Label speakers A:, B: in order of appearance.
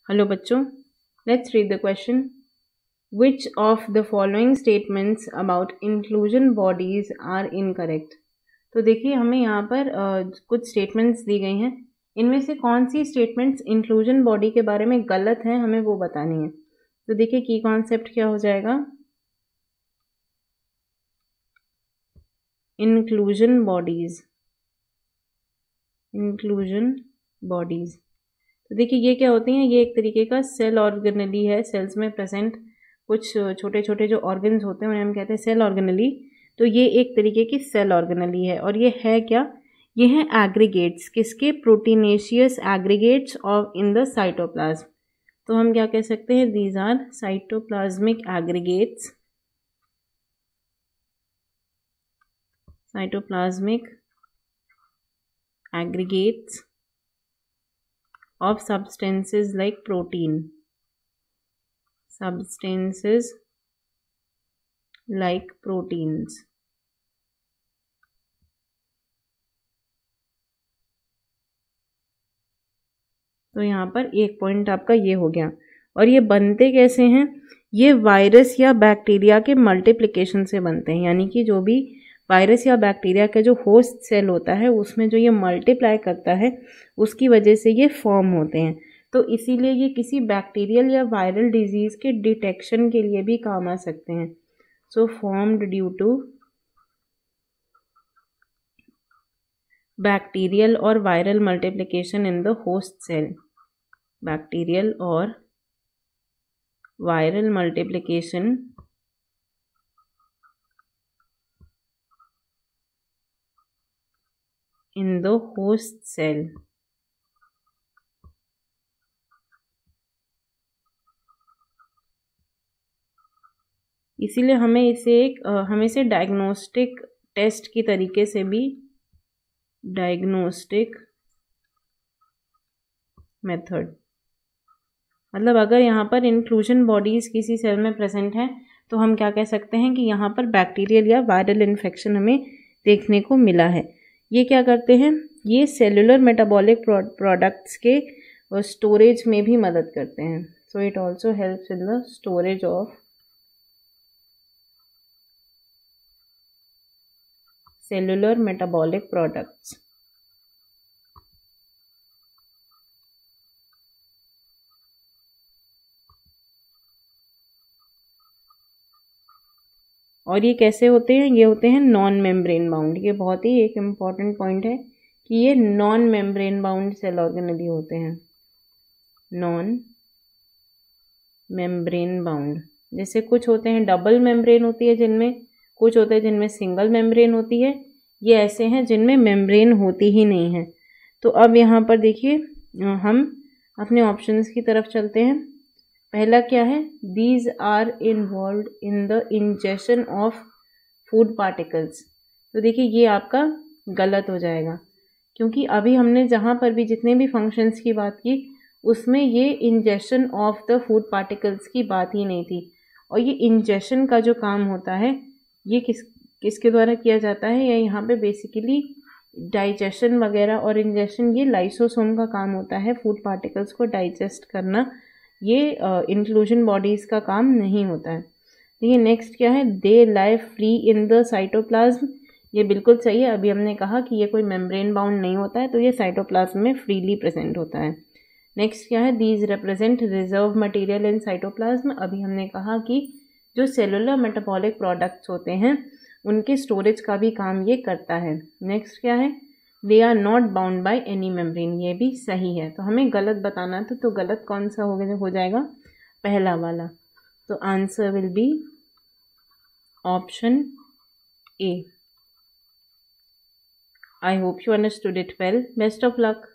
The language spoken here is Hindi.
A: हेलो बच्चों, let's read the question. Which of the following statements about inclusion bodies are incorrect? तो देखिए हमें यहाँ पर कुछ स्टेटमेंट्स दी गई हैं. इनमें से कौन सी स्टेटमेंट्स इंक्लूजन बॉडी के बारे में गलत हैं हमें वो बतानी है. तो देखिए की कॉन्सेप्ट क्या हो जाएगा. Inclusion bodies. तो देखिए ये क्या होती हैं. ये एक तरीके का सेल ऑर्गेनली है. सेल्स में प्रेजेंट कुछ छोटे छोटे जो ऑर्गन्स होते हैं उन्हें हम कहते हैं सेल ऑर्गेनली. तो ये एक तरीके की सेल ऑर्गेनली है. और ये है क्या. ये हैं एग्रीगेट्स. किसके. Proteinaceous aggregates of in the cytoplasm. तो हम क्या कह सकते हैं. These are cytoplasmic aggregates. Of substances like protein. तो यहाँ पर एक पॉइंट आपका ये हो गया. और ये बनते कैसे हैं. ये वायरस या बैक्टीरिया के मल्टीप्लिकेशन से बनते हैं. यानी कि जो भी वायरस या बैक्टीरिया का जो होस्ट सेल होता है उसमें जो ये मल्टीप्लाई करता है उसकी वजह से ये फॉर्म होते हैं. तो इसीलिए ये किसी बैक्टीरियल या वायरल डिजीज़ के डिटेक्शन के लिए भी काम आ सकते हैं. So formed due to bacterial और viral multiplication in the host cell. Bacterial और viral multiplication in the host cell. इसीलिए हमें इसे डायग्नोस्टिक टेस्ट की तरीके से भी डायग्नोस्टिक मेथड. मतलब अगर यहाँ पर इंक्लूजन बॉडीज किसी सेल में प्रेजेंट है तो हम क्या कह सकते हैं कि यहाँ पर बैक्टीरियल या वायरल इन्फेक्शन हमें देखने को मिला है. ये क्या करते हैं. ये सेलुलर मेटाबॉलिक प्रोडक्ट्स के स्टोरेज में भी मदद करते हैं. So it also helps in the storage of cellular metabolic products. और ये कैसे होते हैं. ये होते हैं नॉन मेम्ब्रेन बाउंड. ये बहुत ही एक इम्पॉर्टेंट पॉइंट है कि ये non membrane bound cell organelle होते हैं. Non membrane bound. जैसे कुछ होते हैं डबल मेम्ब्रेन होती है जिनमें, कुछ होते हैं जिनमें सिंगल मेम्ब्रेन होती है. ये ऐसे हैं जिनमें मेम्ब्रेन होती ही नहीं है. तो अब यहाँ पर देखिए हम अपने ऑप्शंस की तरफ चलते हैं. पहला क्या है. These are involved in the ingestion of food particles. तो देखिए ये आपका गलत हो जाएगा क्योंकि अभी हमने जहाँ पर भी जितने भी फंक्शंस की बात की उसमें ये ingestion of the food particles की बात ही नहीं थी. और ये इंजेशन का जो काम होता है ये किसके द्वारा किया जाता है. या यहाँ पे बेसिकली डाइजेशन वगैरह और इंजेशन ये लाइसोसोम का काम होता है. फूड पार्टिकल्स को डाइजेस्ट करना ये इंक्लूजन बॉडीज़ का काम नहीं होता है. देखिए नेक्स्ट क्या है. दे लाई फ्री इन द साइटोप्लाज्म. ये बिल्कुल सही है. अभी हमने कहा कि ये कोई मेम्ब्रेन बाउंड नहीं होता है तो ये साइटोप्लाज्म में फ्रीली प्रेजेंट होता है. नेक्स्ट क्या है. These represent reserve material in cytoplasm. अभी हमने कहा कि जो सेलुलर मेटाबॉलिक प्रोडक्ट्स होते हैं उनके स्टोरेज का भी काम ये करता है. नेक्स्ट क्या है. They are not bound by any membrane. ये भी सही है. तो हमें गलत बताना था तो गलत कौन सा हो जाएगा. पहला वाला. तो answer will be option A. I hope you understood it well. Best of luck.